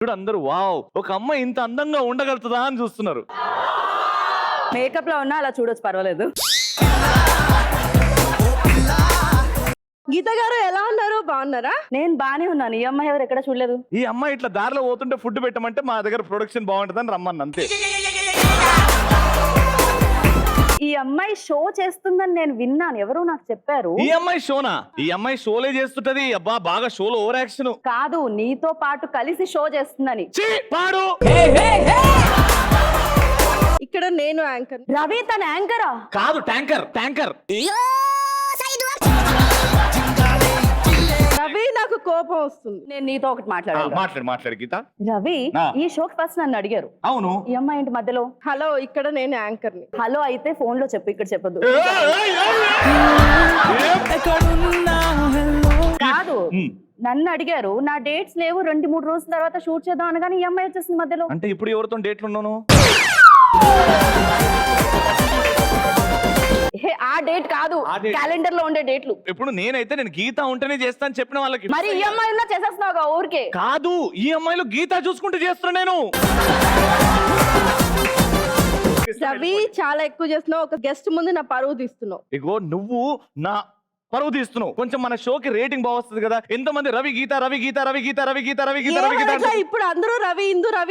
చూడు అందరూ వావ్ ఒక అమ్మాయి ఇంత అందంగా ఉండగలుగుతుందా అని చూస్తున్నారు. మేకప్ లో ఉన్నా అలా చూడొచ్చు, పర్వాలేదు. గీత గారు ఎలా ఉన్నారు? బాగున్నారా? నేను బానే ఉన్నాను. ఈ అమ్మాయి ఎవరు ఎక్కడ చూడలేదు. ఈ అమ్మాయి ఇట్లా దారిలో పోతుంటే ఫుడ్ పెట్టమంటే మా దగ్గర ప్రొడక్షన్ బాగుంటుందని రమ్మని అంతే. ఈ అమ్మాయి షో చేస్తుందని నేను విన్నాను, ఎవరో నాకు చెప్పారు. ఈ అమ్మాయి షోనా? ఈ అమ్మాయి షోలే చేస్తుంటది. అబ్బా బాగా షోలో ఓవర్ యాక్షన్. కాదు, నీతో పాటు కలిసి షో చేస్తుందని. పాడు. ఇక్కడ నేను యాంకర్. రవి తన యాంకరా? కాదు, ట్యాంకర్. ట్యాంకర్. రవి, నాకు కోపం వస్తుంది. నేను నీతో ఒకటి మాట్లాడాలి. మాట్లాడు గీత. రవి ఆ. ఈ షోకి ఫస్ట్ నన్ను అడిగారు. అవును. ఈ అమ్మాయి ఏంటి మధ్యలో? హలో, ఇక్కడ నేను యాంకర్ ని. హలో అయితే ఫోన్ లో చెప్పు, ఇక్కడ చెప్పదు. కాదు, నన్ను అడిగారు. నా డేట్స్ లేవు, 2-3 రోజుల తర్వాత షూట్ చేద్దాం అనగానే ఈ అమ్మాయి వచ్చేసింది మధ్యలో. అంటే ఇప్పుడు ఎవరితో డేట్లు ఉన్నాను? ఆ డేట్ కాదు, ఆ date. క్యాలెండర్ లో ఉండే డేట్లు. ఇప్పుడు నేనైతే నేను గీత ఉంటేనే చేస్తాను చెప్పిన వాళ్ళకి. మరి ఈ అమ్మాయి ఉన్నా చేసేస్తున్నావుగా ఊరికే. కాదు, ఈ అమ్మాయిలు గీత చూసుకుంటూ చేస్తున్నా నేను. రవి, చాలా ఎక్కువ చేస్తున్నావు. ఒక గెస్ట్ ముందు నా పరువు తీస్తున్నావు. ఇగో నువ్వు నా పరువు తీస్తున్నావు. కొంచెం మన షోకి రేటింగ్ బాగా వస్తుంది కదా. ఎంతమంది రవి గీత రవి గీత రవి గీత రవి గీత రవి గీత రవి గీత. ఇప్పుడు అందరూ రవి, ఇందు రవి